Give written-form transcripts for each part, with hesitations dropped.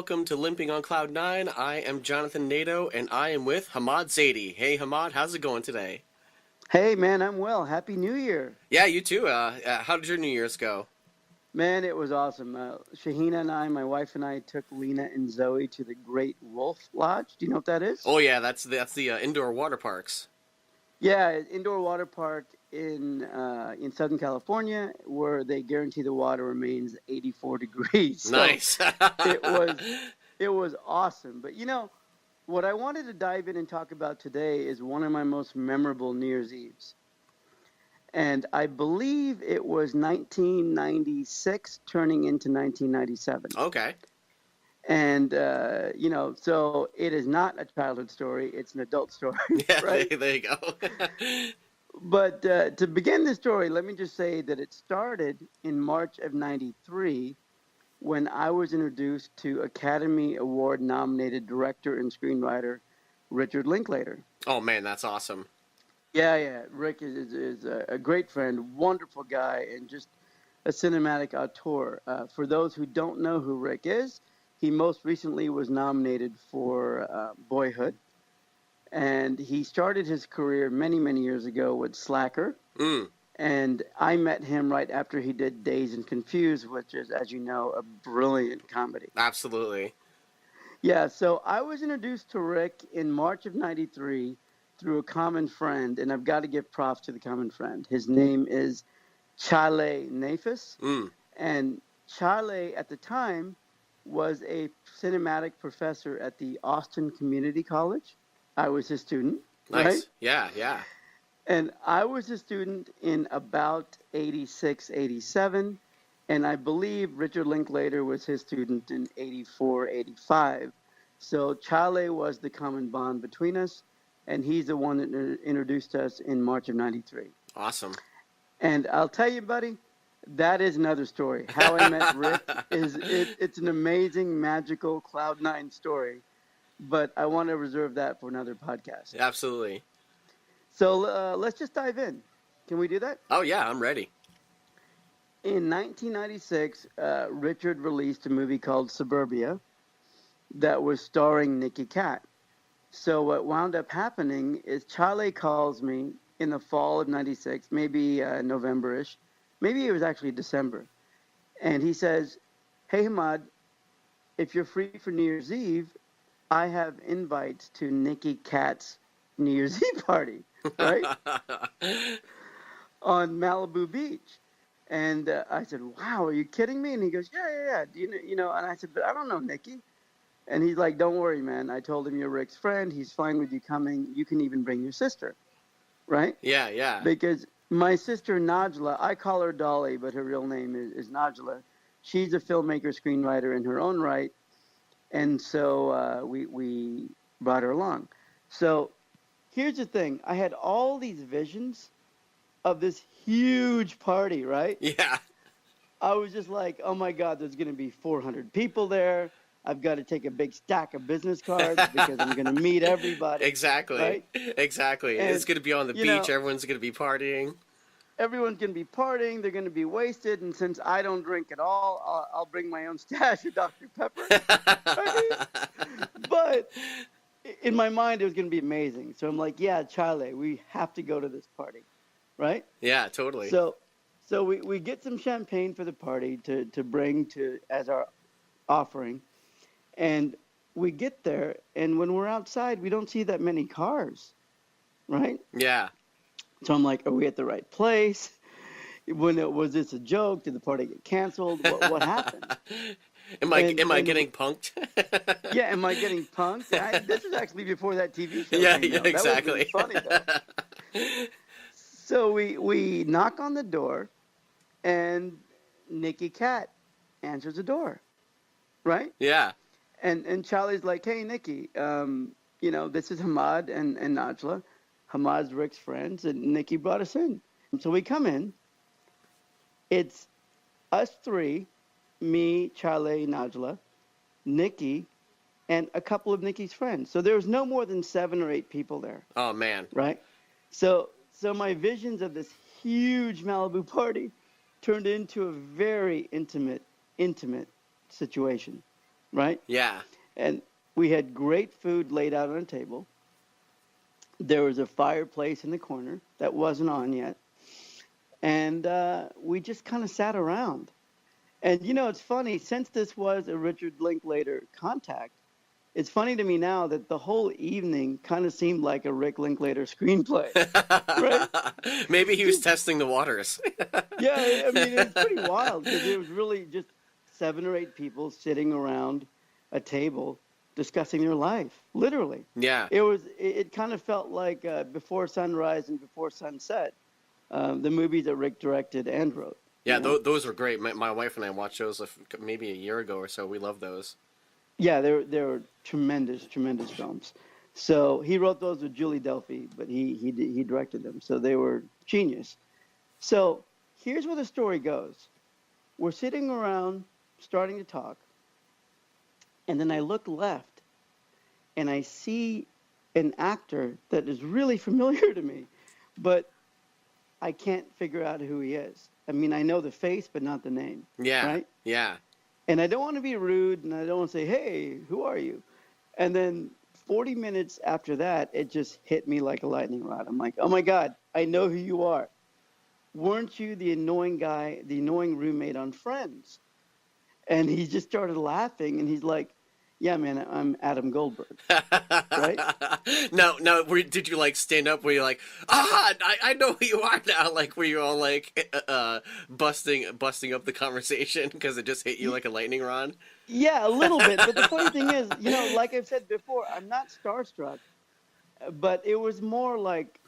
welcome to Limping on Cloud 9. I am Jonathan Nato, and I am with Hamad Zaidi. Hey, Hamad, how's it going today? Hey, man, I'm well. Happy New Year. Yeah, you too. How did your New Year's go? Man, it was awesome. Shahina and I, my wife and I, took Lena and Zoe to the Great Wolf Lodge. Do you know what that is? Oh yeah, that's the indoor water parks. Yeah, indoor water park in Southern California, where they guarantee the water remains 84 degrees. So Nice. it was it was awesome. But what I wanted to dive in and talk about today is one of my most memorable New Year's Eves. And I believe it was 1996 turning into 1997. Okay. And, so it is not a childhood story. It's an adult story, Yeah, right? there you go. But to begin the story, let me just say that it started in March of 93 when I was introduced to Academy Award nominated director and screenwriter Richard Linklater. Oh man, that's awesome. Yeah. Rick is a great friend, wonderful guy, and just a cinematic auteur. For those who don't know who Rick is, he most recently was nominated for Boyhood, and he started his career many, many years ago with Slacker. And I met him right after he did Dazed and Confused, which is, as you know, a brilliant comedy. Absolutely. Yeah, so I was introduced to Rick in March of 93 through a common friend, and I've got to give props to the common friend. His name is Chale Nafis, and Chale at the time was a cinematic professor at the Austin Community College. I was his student, Nice. right? Yeah. And I was a student in about 86, 87, and I believe Richard Linklater was his student in 84, 85. So Chale was the common bond between us, and he's the one that introduced us in March of 93. Awesome. And I'll tell you, buddy, that is another story. How I met Rick it's an amazing, magical Cloud Nine story, but I want to reserve that for another podcast. Absolutely. So let's just dive in. Can we do that? Oh yeah, I'm ready. In 1996, Richard released a movie called Suburbia that was starring Nicky Katt. So what wound up happening is Chale calls me in the fall of 96, maybe November-ish. Maybe it was actually December. And he says, "Hey, Hamad, if you're free for New Year's Eve, I have invites to Nicky Katt's New Year's Eve party, right? On Malibu Beach." And I said, "Wow, are you kidding me?" And he goes, "Yeah. Do you know?" And I said, "But I don't know Nicky." And he's like, "Don't worry, man. I told him you're Rick's friend. He's fine with you coming. You can even bring your sister." Right? Yeah. Because my sister Najla, I call her Dolly, but her real name is Najla. She's a filmmaker, screenwriter in her own right. And so we brought her along. So here's the thing. I had all these visions of this huge party, right? Yeah. I was just like, oh my God, there's going to be 400 people there. I've got to take a big stack of business cards because I'm going to meet everybody. Exactly. Right? Exactly. And, it's going to be on the beach. Everyone's going to be partying. Everyone's going to be partying. They're going to be wasted. And since I don't drink at all, I'll bring my own stash of Dr. Pepper. Right? But in my mind, it was going to be amazing. So I'm like, yeah, Chale, we have to go to this party. Right? Yeah, totally. So we get some champagne for the party to bring as our offering. And we get there, and when we're outside, we don't see that many cars, right? Yeah. So I'm like, are we at the right place? Was this a joke? Did the party get canceled? What happened? Am I getting punked? Yeah, am I getting punked? This is actually before that TV show. Yeah, That exactly. was really funny, though. So we knock on the door, and Nicky Katt answers the door, right? Yeah. And Charlie's like, "Hey, Nicky, this is Hamad and Najla. Hamad's Rick's friends, and Nicky brought us in." And so we come in. It's us three, me, Chale, Najla, Nicky, and a couple of Nicky's friends. So there was no more than 7 or 8 people there. Oh, man. Right? So my visions of this huge Malibu party turned into a very intimate situation. right? Yeah. And we had great food laid out on a table. There was a fireplace in the corner that wasn't on yet. And we just kind of sat around. And, it's funny, since this was a Richard Linklater contact, it's funny to me now that the whole evening kind of seemed like a Rick Linklater screenplay, right? Maybe he was testing the waters. Yeah, I mean, it's pretty wild because it was really just 7 or 8 people sitting around a table discussing their life, literally. Yeah. It kind of felt like Before Sunrise and Before Sunset, the movies that Rick directed and wrote. Yeah, those were great. My wife and I watched those maybe a year ago or so. We love those. Yeah, they were tremendous, tremendous films. So he wrote those with Julie Delpy, but he directed them. So they were genius. So here's where the story goes. We're sitting around starting to talk, and then I look left, and I see an actor that is really familiar to me, but I can't figure out who he is. I mean, I know the face, but not the name. Yeah. Right? Yeah. And I don't want to be rude, and I don't want to say, hey, who are you? And then 40 minutes after that, it just hit me like a lightning rod. I'm like, oh, my God, I know who you are. Weren't you the annoying guy, the annoying roommate on Friends? And he just started laughing, and he's like, yeah, man, I'm Adam Goldberg, right? No, did you like stand up where you're like, I know who you are now? Like, were you all like busting up the conversation because it just hit you like a lightning rod? Yeah, a little bit. But the funny thing is, like I've said before, I'm not starstruck, but it was more like,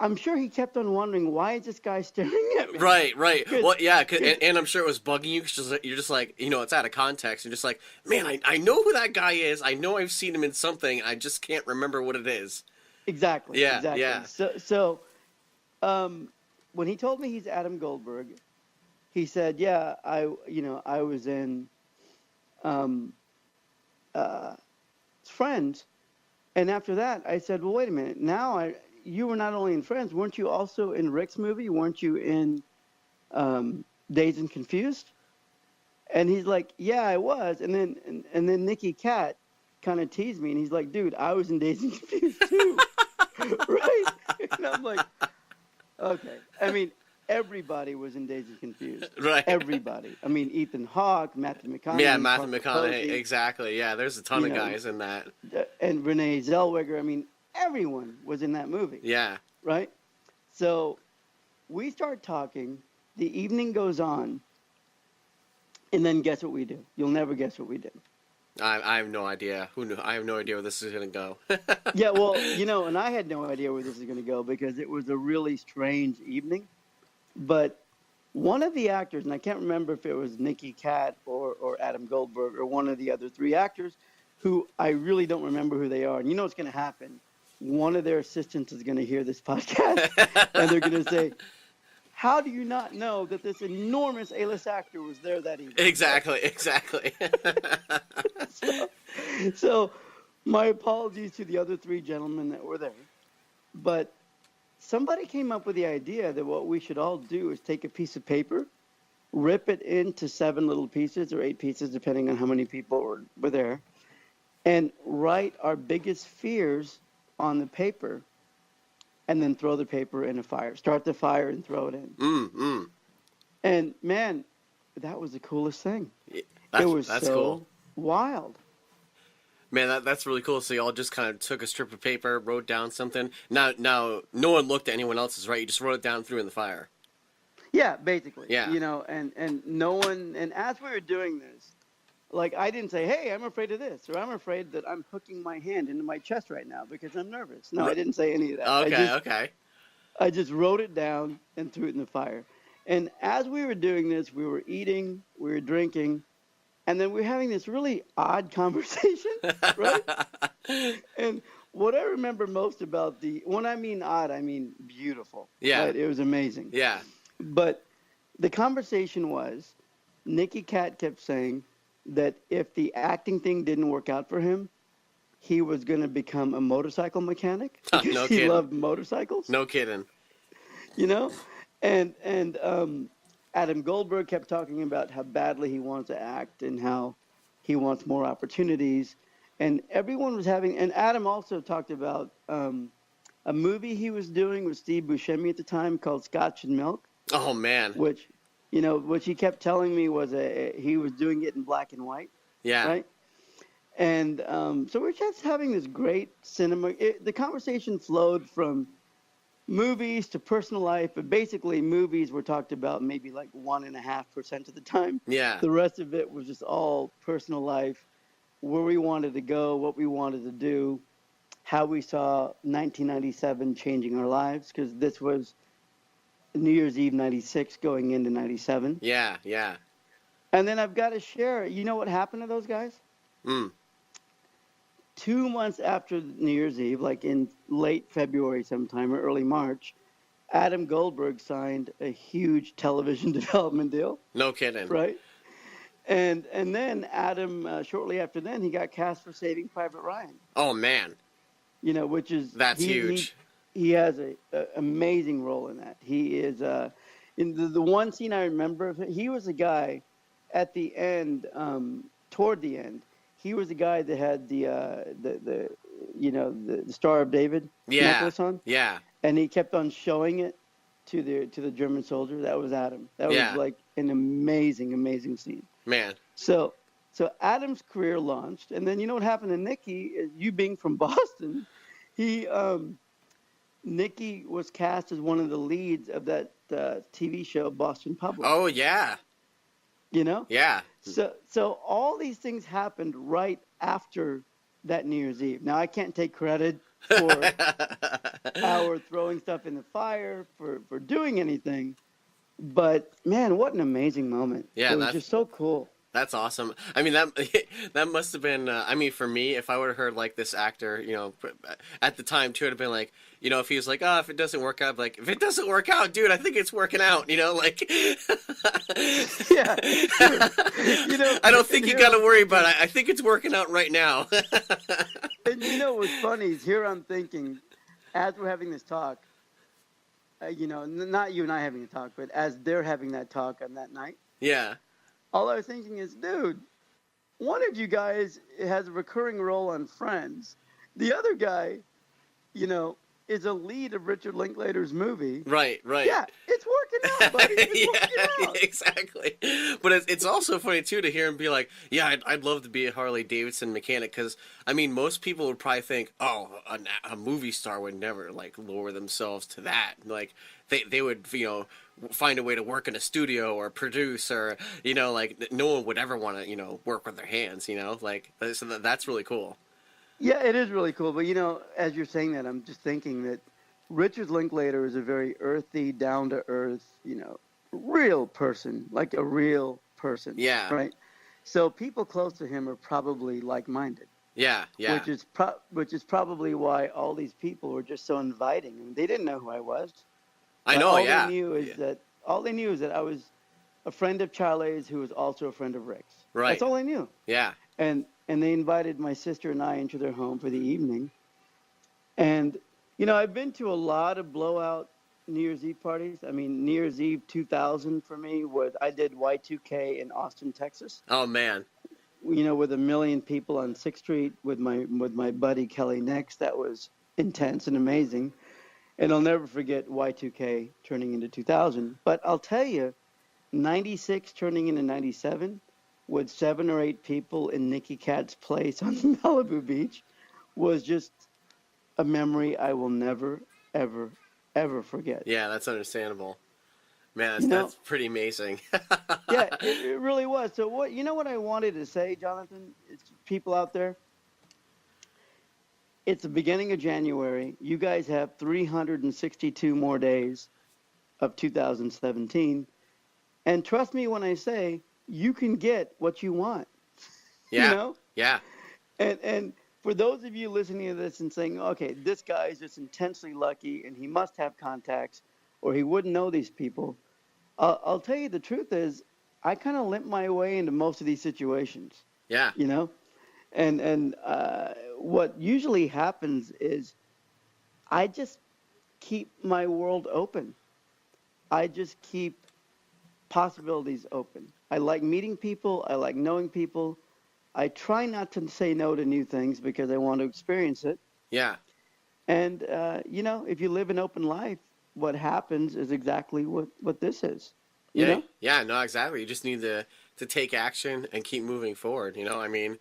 I'm sure he kept on wondering, why is this guy staring at me? Right. Well, yeah, and I'm sure it was bugging you because you're just like, it's out of context. You're just like, man, I know who that guy is. I know I've seen him in something. I just can't remember what it is. Exactly. Yeah, exactly. yeah. So, when he told me he's Adam Goldberg, he said, yeah, I was in Friends. And after that, I said, well, wait a minute. Now you were not only in Friends, weren't you also in Rick's movie? Weren't you in Dazed and Confused? And he's like, yeah, I was. And then Nicky Cat kind of teased me, and he's like, dude, I was in Dazed and Confused too. Right? And I'm like, okay. I mean, everybody was in Dazed and Confused. Right. Everybody. I mean, Ethan Hawke, Matthew McConaughey. Yeah, Matthew McConaughey. Exactly. Yeah, there's a ton of guys in that. And Renee Zellweger. I mean, everyone was in that movie. Yeah. Right? So we start talking. The evening goes on. And then guess what we do? You'll never guess what we did. I have no idea. Who knew? I have no idea where this is going to go. Yeah, well, and I had no idea where this is going to go because it was a really strange evening. But one of the actors, and I can't remember if it was Nicky Cat or Adam Goldberg or one of the other 3 actors, who I really don't remember who they are. And you know what's going to happen? One of their assistants is going to hear this podcast, and they're going to say, how do you not know that this enormous A-list actor was there that evening? Exactly. So my apologies to the other 3 gentlemen that were there. But somebody came up with the idea that what we should all do is take a piece of paper, rip it into 7 little pieces or 8 pieces, depending on how many people were there, and write our biggest fears on the paper, and then throw the paper in a fire. Start the fire and throw it in. And, man, that was the coolest thing. It was that's so cool. Wild. Man, that's really cool. So y'all just kind of took a strip of paper, wrote down something. Now, no one looked at anyone else's, right? You just wrote it down, threw it in the fire. Yeah, basically. Yeah. And no one, and as we were doing this, like, I didn't say, hey, I'm afraid of this, or I'm afraid that I'm hooking my hand into my chest right now because I'm nervous. No, I didn't say any of that. Okay. I just wrote it down and threw it in the fire. And as we were doing this, we were eating, we were drinking, and then we were having this really odd conversation, right? And what I remember most about when I mean odd, I mean beautiful. Yeah. Right? It was amazing. Yeah. But the conversation was, Nicky Cat kept saying that if the acting thing didn't work out for him, he was going to become a motorcycle mechanic because No he kidding. loved motorcycles. No kidding. And Adam Goldberg kept talking about how badly he wanted to act and how He wants more opportunities. And everyone was having, and Adam also talked about a movie he was doing with Steve Buscemi at the time called Scotch and Milk, Oh man. which, which he kept telling me was he was doing it in black and white, Yeah. right? And so we're just having this great cinema. The conversation flowed from movies to personal life, but basically movies were talked about maybe like 1.5% of the time. Yeah. The rest of it was just all personal life, where we wanted to go, what we wanted to do, how we saw 1997 changing our lives, because this was New Year's Eve 96 going into 97. Yeah. Yeah. And then I've got to share, you know what happened to those guys? Mm. 2 months after New Year's Eve, like in late February sometime or early March, Adam Goldberg signed a huge television development deal. No kidding. Right? And then Adam, shortly after then, he got cast for Saving Private Ryan. Oh man. Which is... That's huge. He has a amazing role in that. He is... in the one scene I remember of him, he was a guy at the end, toward the end, he was the guy that had the Star of David necklace on. Yeah. And he kept on showing it to the German soldier. That was Adam. That was like an amazing scene. Man. So Adam's career launched, and then you know what happened to Nicky? Is you being from Boston, Nicky was cast as one of the leads of that TV show Boston Public. Oh yeah. Yeah. So all these things happened right after that New Year's Eve. Now I can't take credit for our throwing stuff in the fire, for doing anything, but man, what an amazing moment. Yeah, it was just so cool. That's awesome. I mean, that must have been. I mean, for me, if I would have heard like this actor, at the time too, it'd have been like, if he was like, oh, if it doesn't work out, like, if it doesn't work out, dude, I think it's working out. Like. Yeah. Dude, I don't think you got to worry about it. I think it's working out right now. And what's funny is here I'm thinking, as we're having this talk, not you and I having a talk, but as they're having that talk on that night. Yeah. All I was thinking is, dude, one of you guys has a recurring role on Friends. The other guy, is a lead of Richard Linklater's movie. Right. Yeah, it's working out, buddy. It's working out. Exactly. But it's also funny, too, to hear him be like, yeah, I'd love to be a Harley-Davidson mechanic, because, I mean, most people would probably think, oh, a movie star would never, like, lower themselves to that. Like, they would, find a way to work in a studio or produce or, like, no one would ever want to, work with their hands, like, so that's really cool. Yeah, it is really cool. But, as you're saying that, I'm just thinking that Richard Linklater is a very earthy, down-to-earth, real person, like a real person. Yeah. Right? So people close to him are probably like-minded. Yeah. Which is probably why all these people were just so inviting. I mean, they didn't know who I was. I know, all they knew is that I was a friend of Charlie's who was also a friend of Rick's. Right. That's all they knew. Yeah. And they invited my sister and I into their home for the evening. And, I've been to a lot of blowout New Year's Eve parties. I mean, New Year's Eve 2000 for me was, I did Y2K in Austin, Texas. Oh, man. With 1 million people on 6th Street with my buddy Kelly Nix. That was intense and amazing. And I'll never forget Y2K turning into 2000. But I'll tell you, 96 turning into 97 with 7 or 8 people in Nicky Cat's place on Malibu Beach was just a memory I will never, ever, ever forget. Yeah, that's understandable. Man, that's pretty amazing. Yeah, it really was. So what I wanted to say, Jonathan, is people out there, it's the beginning of January. You guys have 362 more days of 2017. And trust me when I say you can get what you want. Yeah. Yeah. And for those of you listening to this and saying, okay, this guy is just intensely lucky and he must have contacts or he wouldn't know these people, I'll tell you the truth is I kind of limp my way into most of these situations. Yeah. And what usually happens is I just keep my world open. I just keep possibilities open. I like meeting people. I like knowing people. I try not to say no to new things because I want to experience it. Yeah. And, if you live an open life, what happens is exactly what this is, you Yeah. know? Yeah. No, exactly. You just need to take action and keep moving forward. I mean,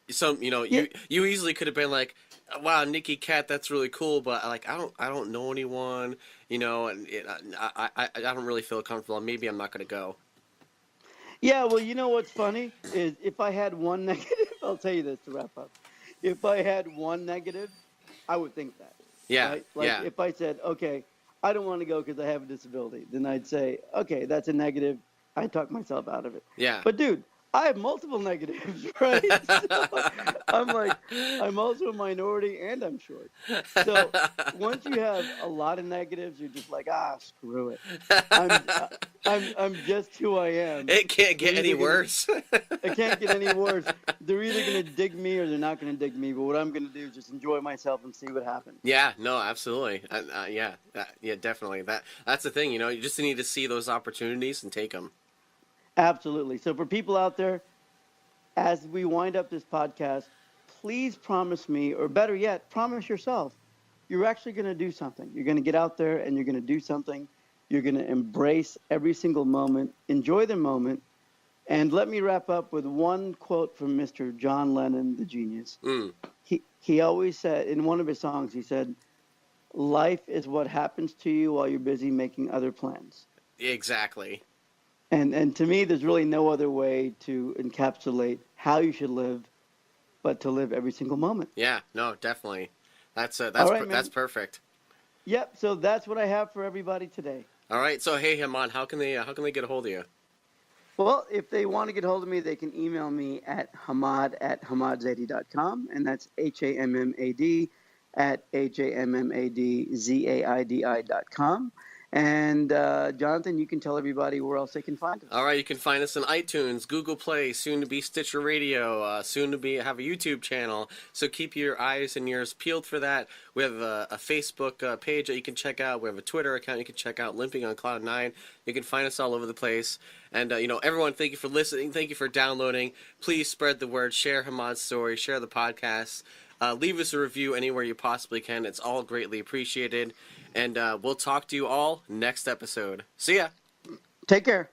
Yeah, you easily could have been like, wow, Nikki Cat, that's really cool, but like I don't know anyone, and I don't really feel comfortable. Maybe I'm not gonna go. yeah, well, you know what's funny is if I had one negative, I'll tell you this to wrap up. If I had one negative, I would think that, Yeah. right? Like Yeah. if I said, okay, I don't want to go because I have a disability, then I'd say, okay, that's a negative. I talk myself out of it. Yeah. But dude, I have multiple negatives, right? So I'm like, I'm also a minority and I'm short. So once you have a lot of negatives, you're just like, screw it. I'm I'm just who I am. It can't They're get any either gonna worse. It can't get any worse. They're either gonna dig me or they're not gonna dig me. But what I'm gonna do is just enjoy myself and see what happens. Yeah, no, absolutely. Yeah, definitely. That's the thing, you just need to see those opportunities and take them. Absolutely. So for people out there, as we wind up this podcast, please promise me, or better yet, promise yourself, you're actually going to do something. You're going to get out there and you're going to do something. You're going to embrace every single moment, enjoy the moment. And let me wrap up with one quote from Mr. John Lennon, the genius. Mm, He always said, in one of his songs, he said, life is what happens to you while you're busy making other plans. exactly. And to me, there's really no other way to encapsulate how you should live, but to live every single moment. Yeah, no, definitely. All right, That's man. perfect. Yep. So that's what I have for everybody today. All right. So hey, Haman, how can they get a hold of you? Well, if they want to get hold of me, they can email me at hamad@hamadszaidi.com, and that's HAMMAD at HAMMADZAIDI.com. And Jonathan, you can tell everybody where else they can find us. All right, you can find us on iTunes, Google Play, soon to be Stitcher Radio, soon to be have a YouTube channel. So keep your eyes and ears peeled for that. We have a Facebook page that you can check out. We have a Twitter account you can check out. Limping on Cloud 9. You can find us all over the place. And everyone, thank you for listening. Thank you for downloading. Please spread the word. Share Hamad's story. Share the podcast. Leave us a review anywhere you possibly can. It's all greatly appreciated. And we'll talk to you all next episode. See ya. Take care.